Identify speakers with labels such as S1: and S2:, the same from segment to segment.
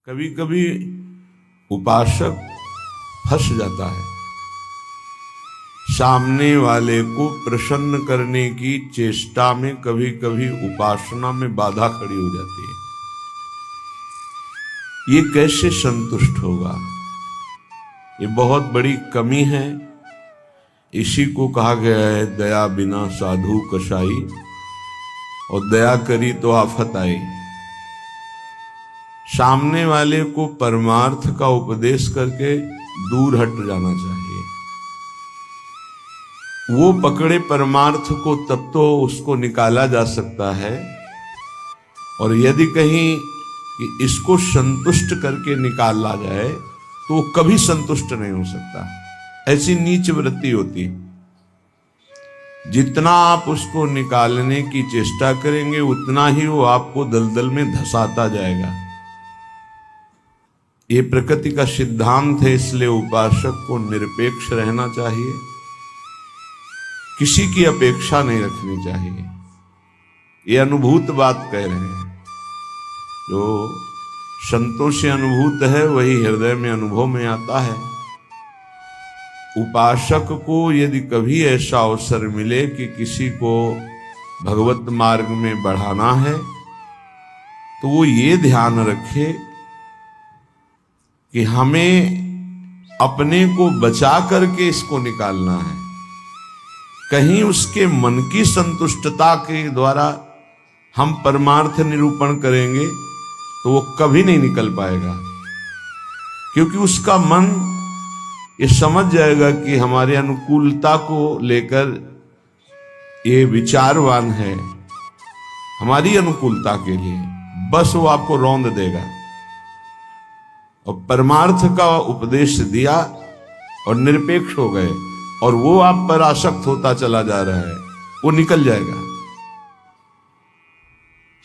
S1: कभी कभी उपासक फंस जाता है। सामने वाले को प्रसन्न करने की चेष्टा में कभी कभी उपासना में बाधा खड़ी हो जाती है। ये कैसे संतुष्ट होगा? ये बहुत बड़ी कमी है। इसी को कहा गया है दया बिना साधु कसाई, और दया करी तो आफत आई। सामने वाले को परमार्थ का उपदेश करके दूर हट जाना चाहिए। वो पकड़े परमार्थ को तब तो उसको निकाला जा सकता है, और यदि कहीं कि इसको संतुष्ट करके निकाला जाए तो वो कभी संतुष्ट नहीं हो सकता। ऐसी नीच वृत्ति होती। जितना आप उसको निकालने की चेष्टा करेंगे उतना ही वो आपको दलदल में धंसाता जाएगा। ये प्रकृति का सिद्धांत है, इसलिए उपासक को निरपेक्ष रहना चाहिए, किसी की अपेक्षा नहीं रखनी चाहिए। ये अनुभूत बात कह रहे हैं। जो संतों से अनुभूत है वही हृदय में अनुभव में आता है। उपासक को यदि कभी ऐसा अवसर मिले कि किसी को भगवत मार्ग में बढ़ाना है तो वो ये ध्यान रखे कि हमें अपने को बचा करके इसको निकालना है। कहीं उसके मन की संतुष्टता के द्वारा हम परमार्थ निरूपण करेंगे तो वो कभी नहीं निकल पाएगा, क्योंकि उसका मन ये समझ जाएगा कि हमारे अनुकूलता को लेकर ये विचारवान है, हमारी अनुकूलता के लिए, बस वो आपको रौंद देगा। और परमार्थ का उपदेश दिया और निरपेक्ष हो गए और वो आप पर आसक्त होता चला जा रहा है, वो निकल जाएगा।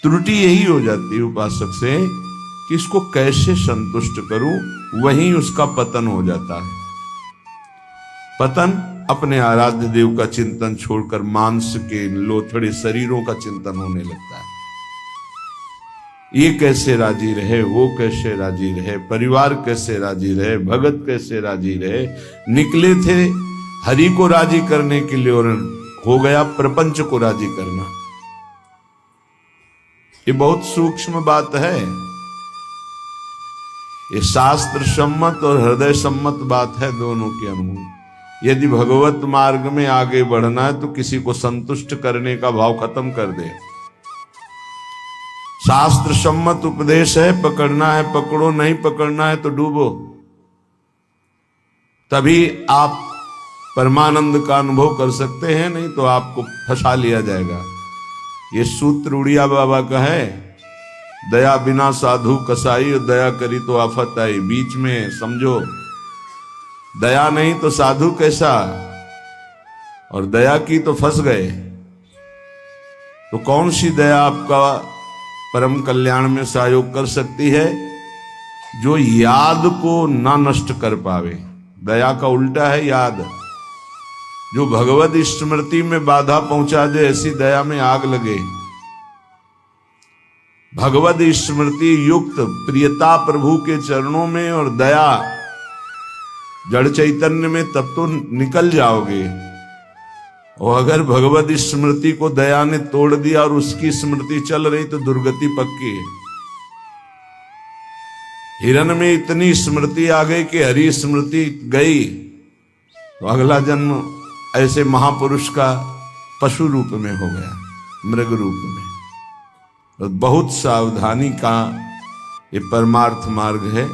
S1: त्रुटि यही हो जाती है उपासक से कि इसको कैसे संतुष्ट करूं, वहीं उसका पतन हो जाता है। पतन अपने आराध्य देव का चिंतन छोड़कर मांस के लोथड़े शरीरों का चिंतन होने लगता है। ये कैसे राजी रहे, वो कैसे राजी रहे, परिवार कैसे राजी रहे, भगत कैसे राजी रहे। निकले थे हरि को राजी करने के लिए और हो गया प्रपंच को राजी करना। ये बहुत सूक्ष्म बात है। ये शास्त्र सम्मत और हृदय सम्मत बात है, दोनों की अनुभूति। यदि भगवत मार्ग में आगे बढ़ना है तो किसी को संतुष्ट करने का भाव खत्म कर दे। शास्त्र सम्मत उपदेश है, पकड़ना है पकड़ो, नहीं पकड़ना है तो डूबो। तभी आप परमानंद का अनुभव कर सकते हैं, नहीं तो आपको फंसा लिया जाएगा। ये सूत्र उड़िया बाबा का है, दया बिना साधु कसाई, दया करी तो आफत आई। बीच में समझो, दया नहीं तो साधु कैसा, और दया की तो फंस गए। तो कौन सी दया आपका परम कल्याण में सहयोग कर सकती है? जो याद को ना नष्ट कर पावे। दया का उल्टा है याद। जो भगवत स्मृति में बाधा पहुंचा दे, ऐसी दया में आग लगे। भगवत स्मृति युक्त प्रियता प्रभु के चरणों में और दया जड़ चैतन्य में, तब तो निकल जाओगे। और अगर भगवत स्मृति को दया ने तोड़ दिया और उसकी स्मृति चल रही तो दुर्गति पक्की है। हिरण में इतनी स्मृति आ गई कि हरि स्मृति गई तो अगला जन्म ऐसे महापुरुष का पशु रूप में हो गया, मृग रूप में। तो बहुत सावधानी का ये परमार्थ मार्ग है।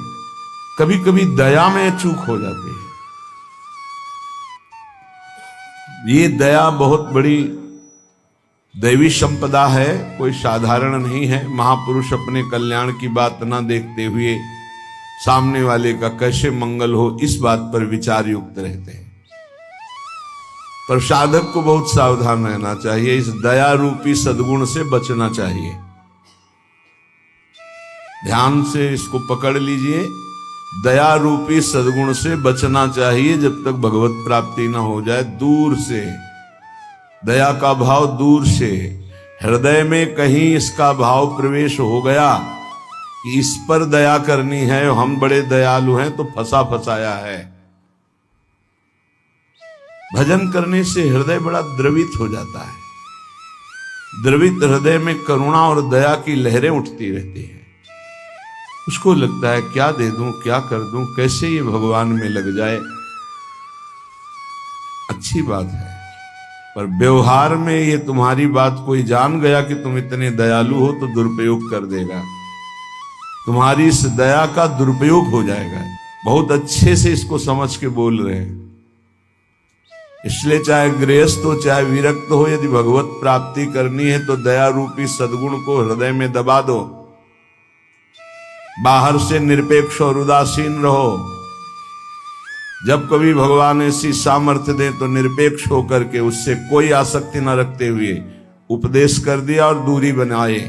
S1: कभी कभी दया में चूक हो जाती है। ये दया बहुत बड़ी दैवी संपदा है, कोई साधारण नहीं है। महापुरुष अपने कल्याण की बात ना देखते हुए सामने वाले का कैसे मंगल हो, इस बात पर विचार युक्त रहते हैं। पर साधक को बहुत सावधान रहना चाहिए। इस दया रूपी सद्गुण से बचना चाहिए। ध्यान से इसको पकड़ लीजिए। दया रूपी सद्गुण से बचना चाहिए जब तक भगवत प्राप्ति ना हो जाए। दूर से दया का भाव, दूर से हृदय में कहीं इसका भाव प्रवेश हो गया कि इस पर दया करनी है, हम बड़े दयालु हैं, तो फंसा फंसाया है। भजन करने से हृदय बड़ा द्रवित हो जाता है। द्रवित हृदय में करुणा और दया की लहरें उठती रहती हैं। उसको लगता है क्या दे दूं, क्या कर दूं, कैसे ये भगवान में लग जाए। अच्छी बात है, पर व्यवहार में ये तुम्हारी बात कोई जान गया कि तुम इतने दयालु हो तो दुरुपयोग कर देगा। तुम्हारी इस दया का दुरुपयोग हो जाएगा। बहुत अच्छे से इसको समझ के बोल रहे हैं। इसलिए चाहे गृहस्थ हो चाहे विरक्त हो, यदि भगवत प्राप्ति करनी है तो दया रूपी सद्गुण को हृदय में दबा दो। बाहर से निरपेक्ष और उदासीन रहो। जब कभी भगवान ऐसी सामर्थ्य दे तो निरपेक्ष होकर के उससे कोई आसक्ति न रखते हुए उपदेश कर दिया और दूरी बनाए।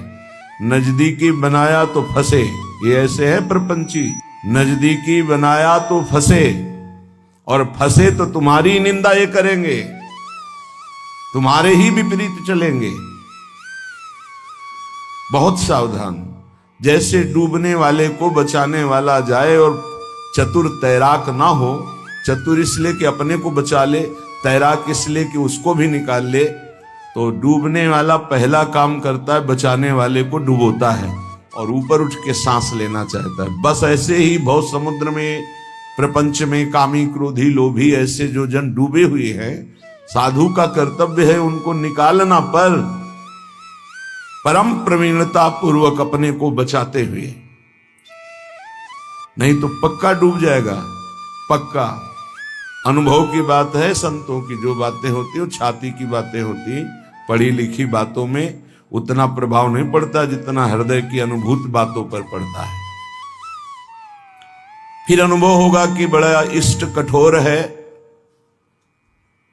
S1: नजदीकी बनाया तो फंसे। ये ऐसे है प्रपंची, नजदीकी बनाया तो फंसे, और फंसे तो तुम्हारी निंदा ये करेंगे, तुम्हारे ही विपरीत चलेंगे। बहुत सावधान। जैसे डूबने वाले को बचाने वाला जाए और चतुर तैराक ना हो, चतुर इसलिए कि अपने को बचा ले, तैराक इसलिए कि उसको भी निकाल ले, तो डूबने वाला पहला काम करता है बचाने वाले को डुबोता है और ऊपर उठ के सांस लेना चाहता है। बस ऐसे ही भव समुद्र में, प्रपंच में कामी क्रोधी लोभी ऐसे जो जन डूबे हुए हैं, साधु का कर्तव्य है उनको निकालना, पर परम प्रवीणता पूर्वक अपने को बचाते हुए, नहीं तो पक्का डूब जाएगा। पक्का अनुभव की बात है। संतों की जो बातें होती वो छाती की बातें होती, पढ़ी लिखी बातों में उतना प्रभाव नहीं पड़ता जितना हृदय की अनुभूत बातों पर पड़ता है। फिर अनुभव होगा कि बड़ा इष्ट कठोर है,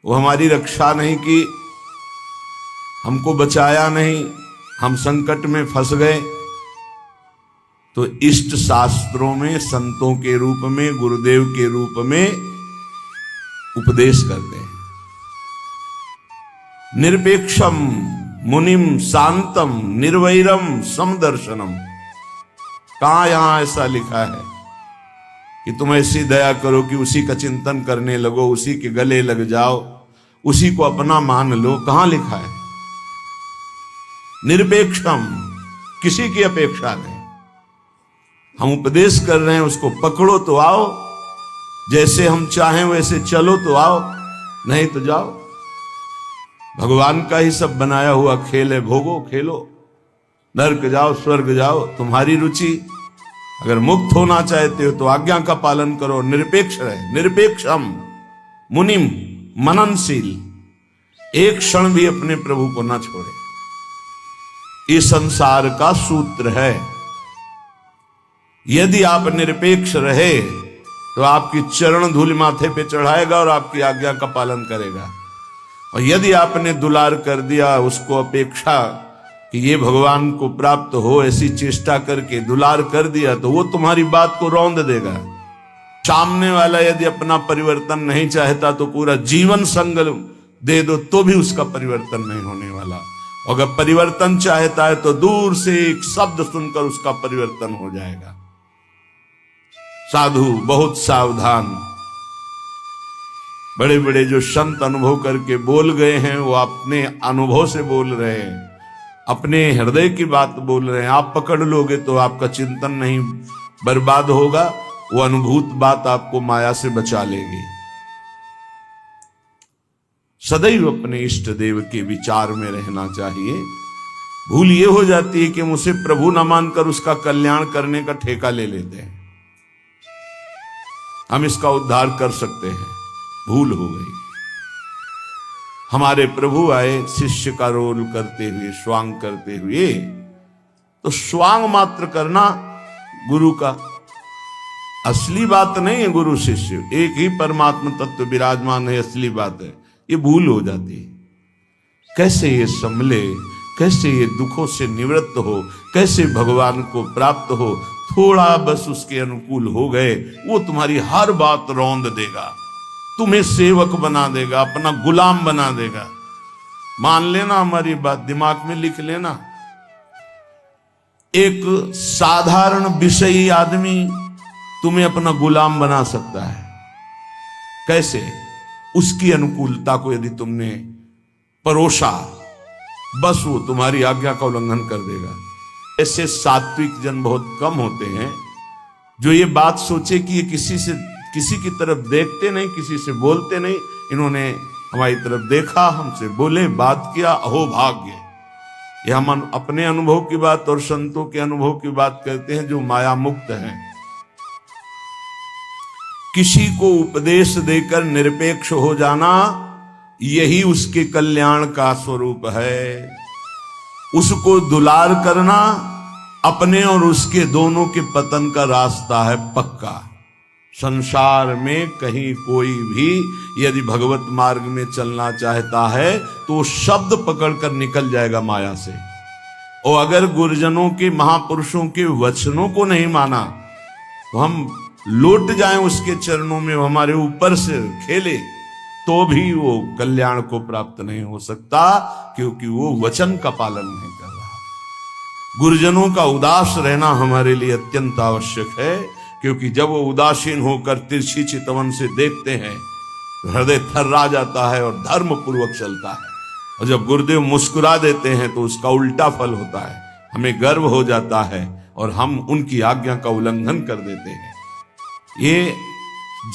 S1: वो हमारी रक्षा नहीं की, हमको बचाया नहीं, हम संकट में फंस गए। तो इष्ट शास्त्रों में संतों के रूप में, गुरुदेव के रूप में उपदेश करते हैं। निरपेक्षम मुनिम शांतम निर्वैरम समदर्शनम। कहां यहां ऐसा लिखा है कि तुम ऐसी दया करो कि उसी का चिंतन करने लगो, उसी के गले लग जाओ, उसी को अपना मान लो? कहां लिखा है? निरपेक्षम, किसी की अपेक्षा नहीं। हम उपदेश कर रहे हैं, उसको पकड़ो तो आओ, जैसे हम चाहें वैसे चलो तो आओ, नहीं तो जाओ। भगवान का ही सब बनाया हुआ खेल है, भोगो खेलो, नरक जाओ स्वर्ग जाओ, तुम्हारी रुचि। अगर मुक्त होना चाहते हो तो आज्ञा का पालन करो, निरपेक्ष रहे। निरपेक्षम मुनिम, मननशील, एक क्षण भी अपने प्रभु को ना छोड़े। इस संसार का सूत्र है। यदि आप निरपेक्ष रहे तो आपकी चरण धूल माथे पे चढ़ाएगा और आपकी आज्ञा का पालन करेगा। और यदि आपने दुलार कर दिया, उसको अपेक्षा कि ये भगवान को प्राप्त हो, ऐसी चेष्टा करके दुलार कर दिया, तो वो तुम्हारी बात को रौंद देगा। सामने वाला यदि अपना परिवर्तन नहीं चाहता तो पूरा जीवन संग दे दो तो भी उसका परिवर्तन नहीं होने वाला। अगर परिवर्तन चाहता है तो दूर से एक शब्द सुनकर उसका परिवर्तन हो जाएगा। साधु बहुत सावधान। बड़े बड़े जो संत अनुभव करके बोल गए हैं, वो अपने अनुभव से बोल रहे हैं, अपने हृदय की बात बोल रहे हैं। आप पकड़ लोगे तो आपका चिंतन नहीं बर्बाद होगा, वो अनुभूत बात आपको माया से बचा लेगी। सदैव अपने इष्ट देव के विचार में रहना चाहिए। भूल ये हो जाती है कि मुझे प्रभु न मानकर उसका कल्याण करने का ठेका ले लेते हैं, हम इसका उद्धार कर सकते हैं। भूल हो गई। हमारे प्रभु आए शिष्य का रोल करते हुए, स्वांग करते हुए, तो स्वांग मात्र करना गुरु का असली बात नहीं है। गुरु शिष्य एक ही परमात्मा तत्व विराजमान है, असली बात है। ये भूल हो जाती है। कैसे ये संभले, कैसे ये दुखों से निवृत्त हो, कैसे भगवान को प्राप्त हो। थोड़ा बस उसके अनुकूल हो गए, वो तुम्हारी हर बात रौंद देगा, तुम्हें सेवक बना देगा, अपना गुलाम बना देगा। मान लेना हमारी बात, दिमाग में लिख लेना। एक साधारण विषयी आदमी तुम्हें अपना गुलाम बना सकता है। कैसे? उसकी अनुकूलता को यदि तुमने परोसा, बस वो तुम्हारी आज्ञा का उल्लंघन कर देगा। ऐसे सात्विक जन बहुत कम होते हैं जो ये बात सोचे कि ये किसी की तरफ देखते नहीं, किसी से बोलते नहीं। इन्होंने हमारी तरफ देखा, हमसे बोले, बात किया, अहो भाग्य। ये हम अपने अनुभव की बात और संतों के अनुभव की बात करते हैं जो माया मुक्त हैं। किसी को उपदेश देकर निरपेक्ष हो जाना, यही उसके कल्याण का स्वरूप है। उसको दुलार करना अपने और उसके दोनों के पतन का रास्ता है पक्का। संसार में कहीं कोई भी यदि भगवत मार्ग में चलना चाहता है तो शब्द पकड़कर निकल जाएगा माया से। और अगर गुरुजनों के, महापुरुषों के वचनों को नहीं माना तो हम लौट जाएं उसके चरणों में, हमारे ऊपर से खेले, तो भी वो कल्याण को प्राप्त नहीं हो सकता, क्योंकि वो वचन का पालन नहीं कर रहा। गुरुजनों का उदास रहना हमारे लिए अत्यंत आवश्यक है, क्योंकि जब वो उदासीन होकर तिरछी चितवन से देखते हैं तो हृदय थर्रा जाता है और धर्म पूर्वक चलता है। और जब गुरुदेव मुस्कुरा देते हैं तो उसका उल्टा फल होता है, हमें गर्व हो जाता है और हम उनकी आज्ञा का उल्लंघन कर देते हैं। ये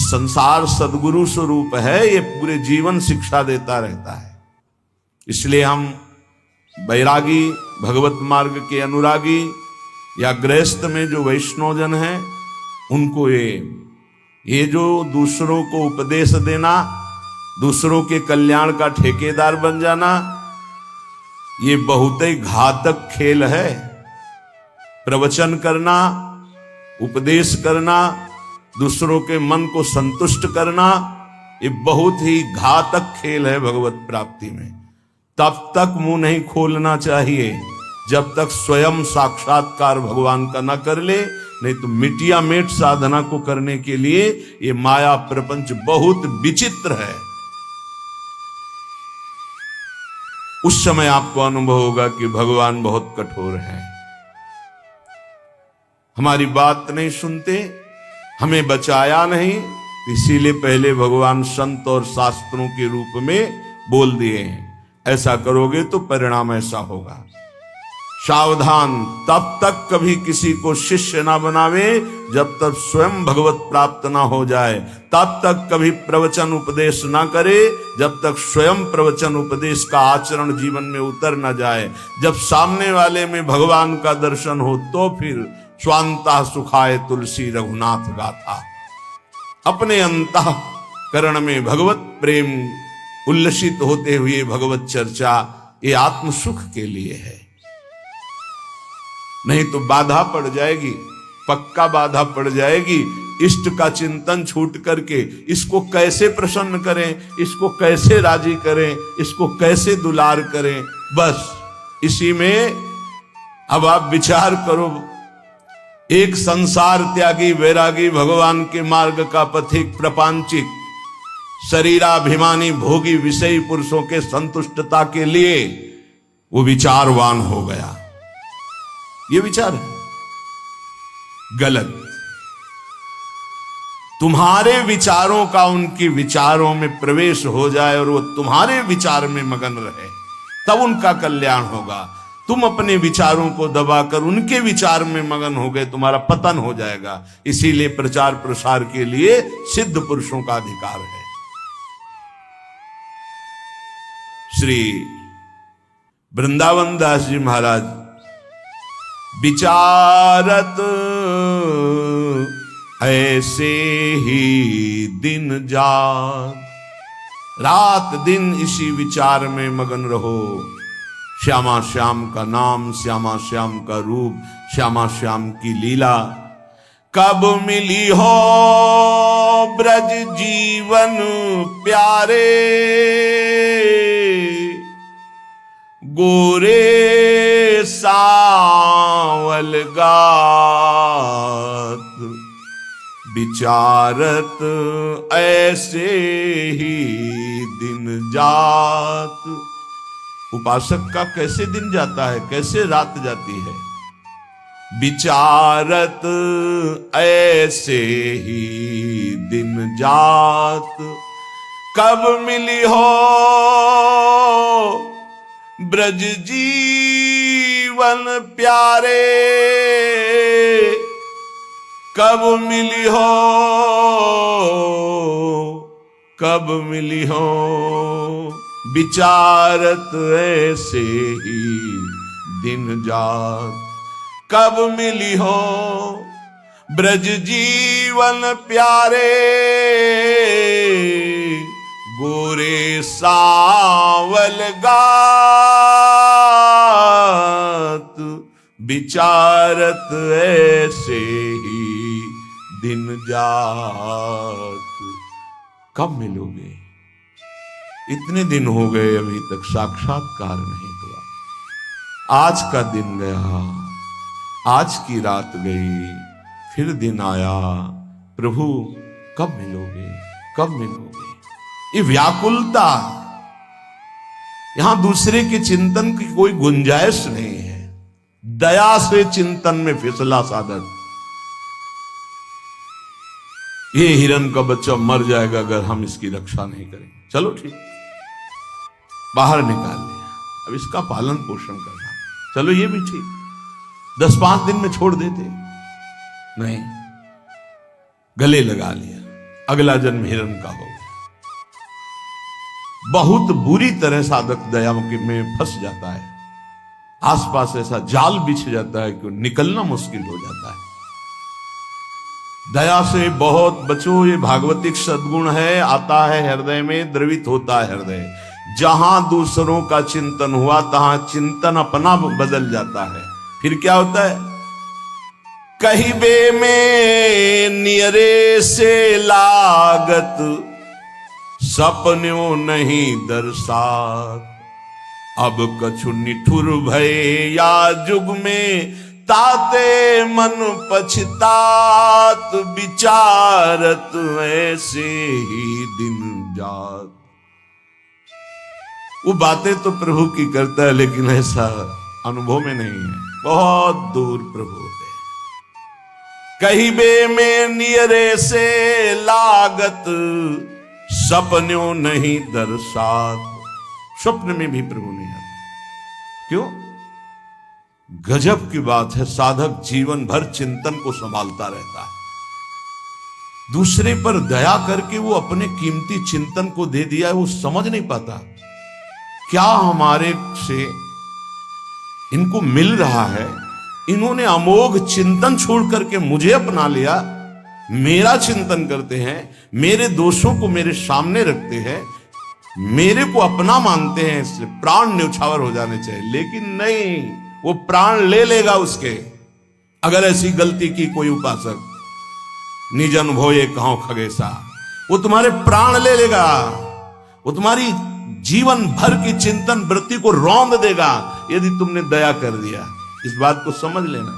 S1: संसार सद्गुरु स्वरूप है, ये पूरे जीवन शिक्षा देता रहता है। इसलिए हम बैरागी, भगवत मार्ग के अनुरागी या गृहस्थ में जो वैष्णवजन हैं, उनको ये जो दूसरों को उपदेश देना, दूसरों के कल्याण का ठेकेदार बन जाना, ये बहुत ही घातक खेल है। प्रवचन करना, उपदेश करना, दूसरों के मन को संतुष्ट करना, ये बहुत ही घातक खेल है भगवत प्राप्ति में। तब तक मुंह नहीं खोलना चाहिए जब तक स्वयं साक्षात्कार भगवान का न कर ले, नहीं तो मिटिया मेट साधना को करने के लिए ये माया प्रपंच बहुत विचित्र है। उस समय आपको अनुभव होगा कि भगवान बहुत कठोर है, हमारी बात नहीं सुनते, हमें बचाया नहीं, इसीलिए पहले भगवान संत और शास्त्रों के रूप में बोल दिए हैं, ऐसा करोगे तो परिणाम ऐसा होगा। सावधान, तब तक कभी किसी को शिष्य ना बनावे जब तक स्वयं भगवत प्राप्त ना हो जाए। तब तक कभी प्रवचन उपदेश ना करे जब तक स्वयं प्रवचन उपदेश का आचरण जीवन में उतर ना जाए। जब सामने वाले में भगवान का दर्शन हो तो फिर स्वांता सुखाए तुलसी रघुनाथ गाथा। अपने अंतःकरण में भगवत प्रेम उल्लसित होते हुए भगवत चर्चा, ये आत्म सुख के लिए है। नहीं तो बाधा पड़ जाएगी, पक्का बाधा पड़ जाएगी। इष्ट का चिंतन छूट करके इसको कैसे प्रसन्न करें, इसको कैसे राजी करें, इसको कैसे दुलार करें, बस इसी में अब आप विचार करो। एक संसार त्यागी वैरागी भगवान के मार्ग का पथिक प्रपंचिक शरीराभिमानी भोगी विषयी पुरुषों के संतुष्टता के लिए वो विचारवान हो गया। ये विचार है गलत। तुम्हारे विचारों का उनके विचारों में प्रवेश हो जाए और वो तुम्हारे विचार में मगन रहे, तब उनका कल्याण होगा। तुम अपने विचारों को दबाकर उनके विचार में मगन हो गए, तुम्हारा पतन हो जाएगा। इसीलिए प्रचार प्रसार के लिए सिद्ध पुरुषों का अधिकार है। श्री वृंदावन दास जी महाराज विचारत ऐसे ही दिन रात दिन इसी विचार में मगन रहो। श्यामा श्याम का नाम, श्यामा श्याम का रूप, श्यामा श्याम की लीला। कब मिली हो ब्रज जीवन प्यारे, गोरे सावल गात। विचारत ऐसे ही दिन जात। उपासक का कैसे दिन जाता है, कैसे रात जाती है। विचारत ऐसे ही दिन जात, कब मिली हो ब्रज जीवन प्यारे, कब मिली हो, कब मिली हो विचारत ऐसे ही दिन जात, कब मिली हो ब्रज जीवन प्यारे, गोरे सावल गात, विचारत ऐसे ही दिन जात। कब मिलोगे? इतने दिन हो गए अभी तक साक्षात्कार नहीं हुआ। आज का दिन गया, आज की रात गई, फिर दिन आया, प्रभु कब मिलोगे, कब मिलोगे? ये व्याकुलता, यहां दूसरे के चिंतन की कोई गुंजाइश नहीं है। दया से चिंतन में फिसला साधक, ये हिरण का बच्चा मर जाएगा अगर हम इसकी रक्षा नहीं करेंगे, चलो ठीक, बाहर निकाल लिया, अब इसका पालन पोषण करना, चलो ये भी ठीक, 10-5 दिन में छोड़ देते, नहीं, गले लगा लिया, अगला जन्म हिरण का हो गया। बहुत बुरी तरह साधक दया में फंस जाता है, आसपास ऐसा जाल बिछ जाता है कि निकलना मुश्किल हो जाता है। दया से बहुत बचो, ये भागवतिक सद्गुण है, आता है हृदय में, द्रवित होता है हृदय। जहां दूसरों का चिंतन हुआ तहां चिंतन अपना बदल जाता है। फिर क्या होता है? कहिबे में नियरे से लागत, सपन्यों नहीं दर्शात, अब कछु निठुर भय या जुग में, ताते मन पछतात, विचारत ऐसे ही दिन जात। वो बातें तो प्रभु की करता है, लेकिन ऐसा अनुभव में नहीं है, बहुत दूर प्रभु है। कहिबे में नियरे से लागत, सपन्यों नहीं दर्शात, स्वप्न में भी प्रभु नहीं आता। क्यों? गजब की बात है, साधक जीवन भर चिंतन को संभालता रहता है। दूसरे पर दया करके वो अपने कीमती चिंतन को दे दिया है, वो समझ नहीं पाता क्या हमारे से इनको मिल रहा है। इन्होंने अमोघ चिंतन छोड़ करके मुझे अपना लिया, मेरा चिंतन करते हैं, मेरे दोषों को मेरे सामने रखते हैं, मेरे को अपना मानते हैं, इसलिए प्राण न्यौछावर हो जाने चाहिए। लेकिन नहीं, वो प्राण ले लेगा उसके, अगर ऐसी गलती की कोई उपासक। निज अनुभव ये कहो खगेसा, वो तुम्हारे प्राण ले लेगा, वो तुम्हारी जीवन भर की चिंतन वृत्ति को रौंद देगा यदि तुमने दया कर दिया। इस बात को समझ लेना।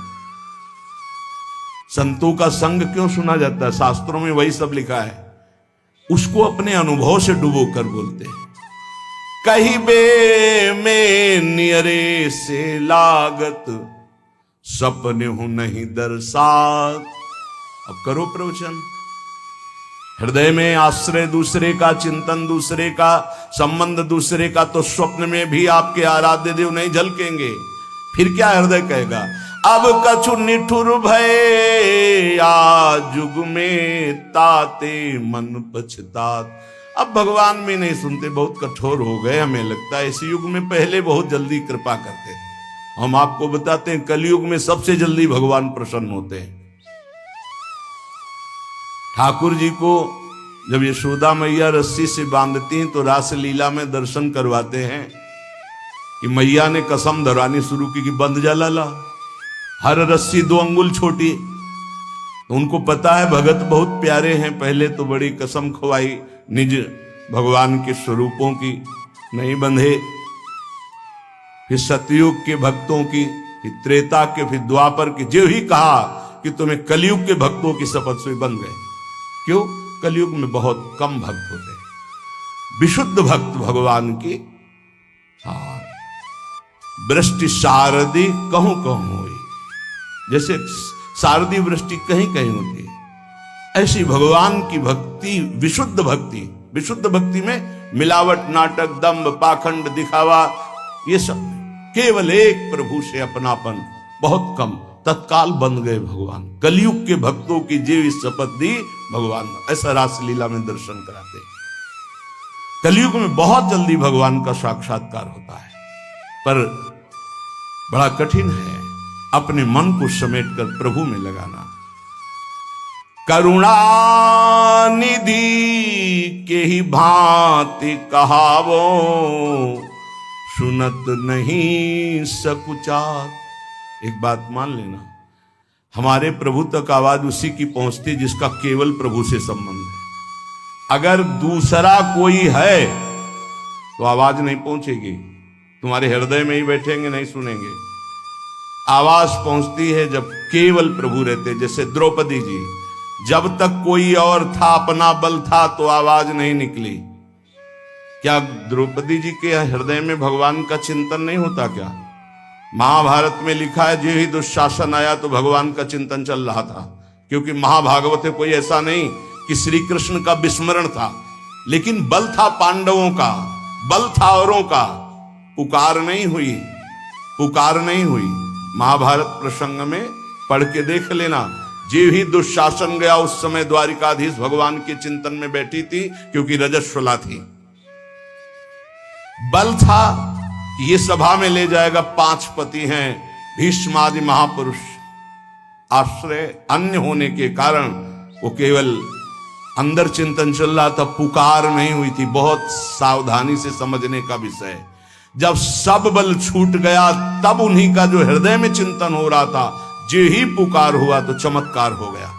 S1: संतों का संग क्यों सुना जाता है? शास्त्रों में वही सब लिखा है, उसको अपने अनुभव से डुबो कर बोलते हैं। कहिबे में नियरे से लागत, सपने हूं नहीं दर्शात। अब करो प्रवचन। हृदय में आश्रय दूसरे का, चिंतन दूसरे का, संबंध दूसरे का, तो स्वप्न में भी आपके आराध्य देव नहीं झलकेंगे। फिर क्या हृदय कहेगा? अब कछु निठुर भय या जुग में, ताते मन पछतात। अब भगवान भी नहीं सुनते, बहुत कठोर हो गए, हमें लगता है। इस युग में पहले बहुत जल्दी कृपा करते थे। हम आपको बताते हैं, कलयुग में सबसे जल्दी भगवान प्रसन्न होते हैं। ठाकुर जी को जब यशोदा मैया रस्सी से बांधती हैं तो रासलीला में दर्शन करवाते हैं कि मैया ने कसम धरवानी शुरू की कि बंध जा लाला, हर रस्सी 2 अंगुल छोटी। तो उनको पता है भगत बहुत प्यारे हैं, पहले तो बड़ी कसम खवाई निज भगवान के स्वरूपों की, नहीं बंधे। फिर सतयुग के भक्तों की, फिर त्रेता के, फिर द्वापर के, जो ही कहा कि तुम्हें कलयुग के भक्तों की शपथ से बंध गए। क्यों? कलयुग में बहुत कम भक्त होते हैं, विशुद्ध भक्त भगवान की। हाँ, वृष्टि शारदी कहूं कहूं हुई, जैसे शारदीय वृष्टि कहीं कहीं होती है, ऐसी भगवान की भक्ति विशुद्ध भक्ति। विशुद्ध भक्ति में मिलावट, नाटक, दंभ, पाखंड, दिखावा, ये सब, केवल एक प्रभु से अपनापन, बहुत कम, तत्काल बन गए भगवान। कलयुग के भक्तों की जीव शपथ दी भगवान, ऐसा रासलीला में दर्शन कराते हैं। कलयुग में बहुत जल्दी भगवान का साक्षात्कार होता है, पर बड़ा कठिन है अपने मन को समेटकर प्रभु में लगाना। करुणा निधि के ही भांति कहावो, सुनत नहीं सकुचार। एक बात मान लेना, हमारे प्रभु तक आवाज उसी की पहुंचती जिसका केवल प्रभु से संबंध है। अगर दूसरा कोई है तो आवाज नहीं पहुंचेगी, तुम्हारे हृदय में ही बैठेंगे, नहीं सुनेंगे। आवाज पहुंचती है जब केवल प्रभु रहते। जैसे द्रौपदी जी, जब तक कोई और था, अपना बल था, तो आवाज नहीं निकली। क्या द्रौपदी जी के हृदय में भगवान का चिंतन नहीं होता क्या? महाभारत में लिखा है, जो ही दुशासन आया तो भगवान का चिंतन चल रहा था, क्योंकि महाभागवत कोई ऐसा नहीं कि श्री कृष्ण का विस्मरण था, लेकिन बल था पांडवों का, बल था औरों का, पुकार नहीं हुई, पुकार नहीं हुई। महाभारत प्रसंग में पढ़ के देख लेना, जे ही दुशासन गया उस समय द्वारिकाधीश भगवान के चिंतन में बैठी थी, क्योंकि रजस्वला थी। बल था कि ये सभा में ले जाएगा, 5 पति हैं, भीष्म आदि महापुरुष, आश्रय अन्य होने के कारण वो केवल अंदर चिंतन चल रहा था, पुकार नहीं हुई थी। बहुत सावधानी से समझने का विषय। जब सब बल छूट गया, तब उन्हीं का जो हृदय में चिंतन हो रहा था, जो ही पुकार हुआ तो चमत्कार हो गया,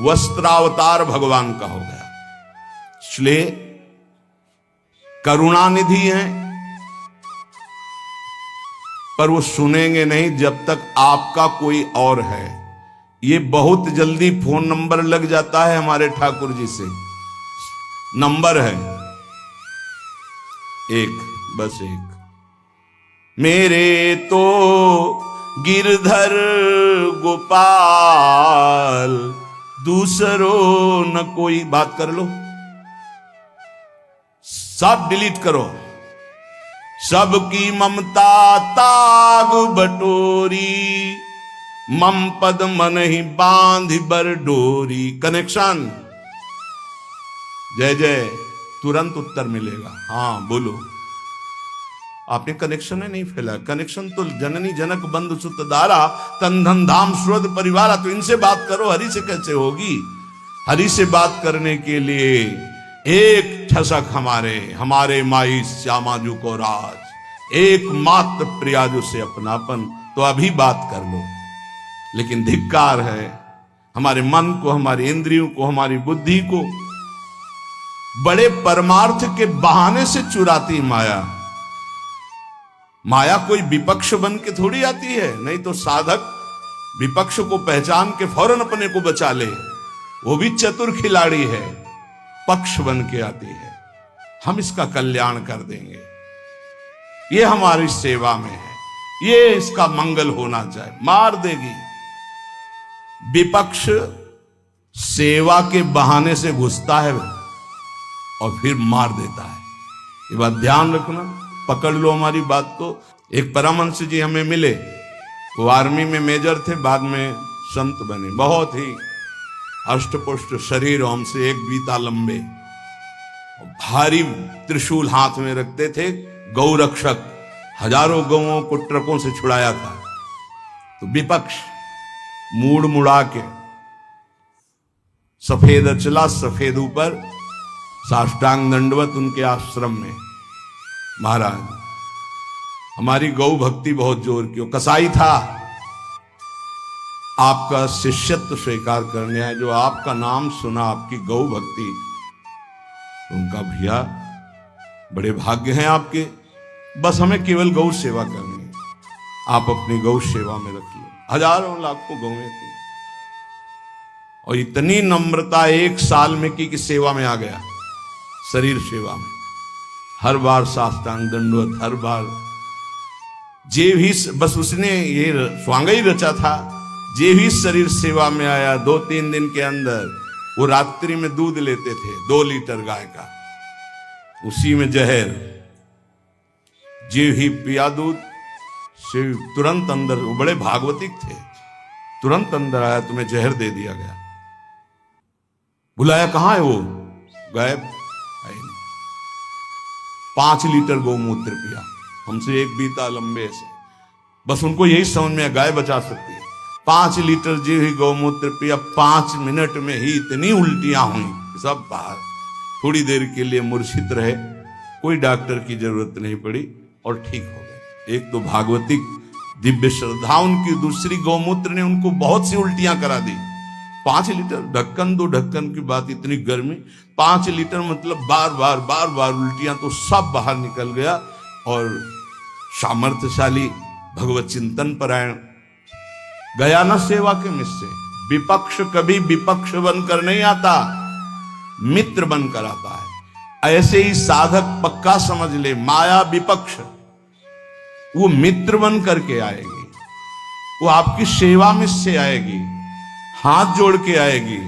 S1: वस्त्रावतार भगवान का हो गया। इसलिए करुणानिधि हैं, पर वो सुनेंगे नहीं जब तक आपका कोई और है। ये बहुत जल्दी फोन नंबर लग जाता है हमारे ठाकुर जी से। नंबर है एक, बस एक। मेरे तो गिरधर गोपाल, दूसरों न कोई। बात कर लो, सब डिलीट करो। सबकी ममता ताग बटोरी, मम पद मन ही बांध बर डोरी। कनेक्शन, जय जय, तुरंत उत्तर मिलेगा। हाँ बोलो, आपने कनेक्शन नहीं फैला। कनेक्शन तो जननी जनक बंधु सुत दारा, तन धन धाम सुरद परिवारा। तो इनसे बात करो, हरि से कैसे होगी? हरि से बात करने के लिए एक ठसक हमारे माई श्यामाजू को राज, एक मात्र प्रियाजू से अपनापन, तो अभी बात कर लो। लेकिन धिक्कार है हमारे मन को, हमारी इंद्रियों को, हमारी बुद्धि को बड़े परमार्थ के बहाने से चुराती माया। माया कोई विपक्ष बन के थोड़ी आती है, नहीं तो साधक विपक्ष को पहचान के फौरन अपने को बचा ले, वो भी चतुर खिलाड़ी है, पक्ष बन के आती है। हम इसका कल्याण कर देंगे, ये हमारी सेवा में है, ये इसका मंगल होना चाहिए। मार देगी विपक्ष, सेवा के बहाने से घुसता है और फिर मार देता है। ये बात ध्यान रखना, पकड़ लो हमारी बात को। एक परमहंस जी हमें मिले, वो आर्मी में मेजर थे, बाद में संत बने। बहुत ही अष्टपुष्ट शरीर, हमसे 1 बीता लंबे, भारी त्रिशूल हाथ में रखते थे। गौ रक्षक, हजारों गौओं को ट्रकों से छुड़ाया था। तो विपक्ष मूड मुड़ा के सफेद अचला, सफेद ऊपर, साष्टांग दंडवत उनके आश्रम में। महाराज, हमारी गौ भक्ति बहुत जोर की, कसाई था, आपका शिष्यत्व स्वीकार करने आए, जो आपका नाम सुना, आपकी गौ भक्ति, उनका भैया बड़े भाग्य हैं आपके, बस हमें केवल गौ सेवा करनी है, आप अपनी गौ सेवा में रख लो। हजारों लाखों गौएं थी, और इतनी नम्रता 1 साल में की कि सेवा में आ गया, शरीर सेवा में। हर बार साष्टांग दंडवत, हर बार जे भी, बस उसने ये स्वांग ही रचा था, जे भी शरीर सेवा में आया 2-3 दिन के अंदर वो रात्रि में दूध लेते थे 2 लीटर गाय का, उसी में जहर, जे ही पिया दूध से तुरंत अंदर, वो बड़े भागवतिक थे, तुरंत अंदर आया, तुम्हें जहर दे दिया गया। बुलाया, कहां है वो? गायब, है नहीं। 5 लीटर गौमूत्र पिया, हमसे एक बीता लंबे से, बस उनको यही समझ में गाय बचा सकती है। 5 लीटर जी हुई गौमूत्र पिया, 5 मिनट में ही इतनी उल्टियां हुई, सब बाहर। थोड़ी देर के लिए मूर्छित रहे, कोई डॉक्टर की जरूरत नहीं पड़ी और ठीक हो गए। एक तो भागवतिक दिव्य श्रद्धा उनकी, दूसरी गौमूत्र ने उनको बहुत सी उल्टियां करा दी। 5 लीटर, ढक्कन 2 ढक्कन की बात, इतनी गर्मी, 5 लीटर मतलब बार बार उल्टियां, तो सब बाहर निकल गया। और सामर्थ्यशाली भगवत चिंतन परायण गया न सेवा के मिस से। विपक्ष कभी विपक्ष बनकर नहीं आता, मित्र बनकर आता है। ऐसे ही साधक पक्का समझ ले, माया विपक्ष, वो मित्र बन करके आएगी, वो आपकी सेवा में से आएगी, हाथ जोड़ के आएगी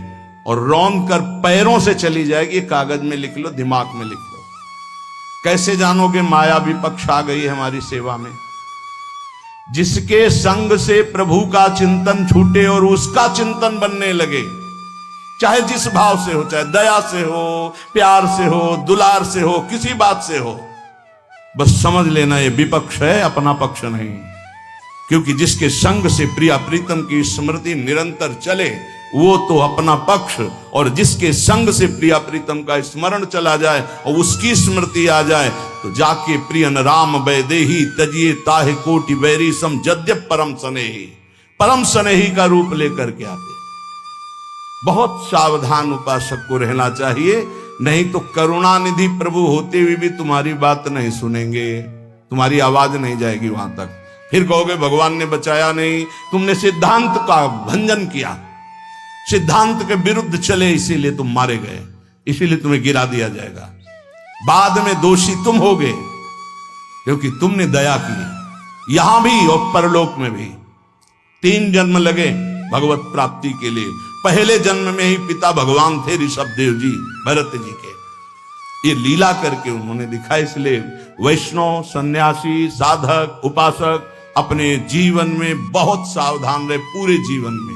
S1: और रौंद कर पैरों से चली जाएगी। कागज में लिख लो, दिमाग में लिख लो। कैसे जानोगे माया विपक्ष आ गई है हमारी सेवा में? जिसके संग से प्रभु का चिंतन छूटे और उसका चिंतन बनने लगे, चाहे जिस भाव से हो, चाहे दया से हो, प्यार से हो, दुलार से हो, किसी बात से हो, बस समझ लेना ये विपक्ष है, अपना पक्ष नहीं। क्योंकि जिसके संग से प्रिया प्रीतम की स्मृति निरंतर चले वो तो अपना पक्ष, और जिसके संग से प्रिया प्रीतम का स्मरण चला जाए और उसकी स्मृति आ जाए तो जाके प्रियन राम वैदेही तजिए ताहे कोटि बैरी सम जद्यप परम स्नेही, परम स्नेही का रूप लेकर के आते। बहुत सावधान उपासक को रहना चाहिए, नहीं तो करुणानिधि प्रभु होते हुए भी तुम्हारी बात नहीं सुनेंगे, तुम्हारी आवाज नहीं जाएगी वहां तक। फिर कहोगे भगवान ने बचाया नहीं, तुमने सिद्धांत का भंजन किया, सिद्धांत के विरुद्ध चले, इसीलिए तुम मारे गए, इसीलिए तुम्हें गिरा दिया जाएगा। बाद में दोषी तुम होगे क्योंकि तुमने दया की, यहां भी और परलोक में भी। 3 जन्म लगे भगवत प्राप्ति के लिए। पहले जन्म में ही पिता भगवान थे ऋषभ देव जी, भरत जी के। ये लीला करके उन्होंने दिखा। इसलिए वैष्णव, सन्यासी, साधक, उपासक अपने जीवन में बहुत सावधान रहे, पूरे जीवन में।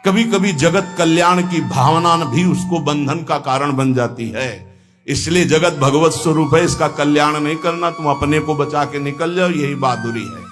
S1: कभी कभी जगत कल्याण की भावना भी उसको बंधन का कारण बन जाती है। इसलिए जगत भगवत स्वरूप है, इसका कल्याण नहीं करना, तुम अपने को बचा के निकल जाओ, यही बहादुरी है।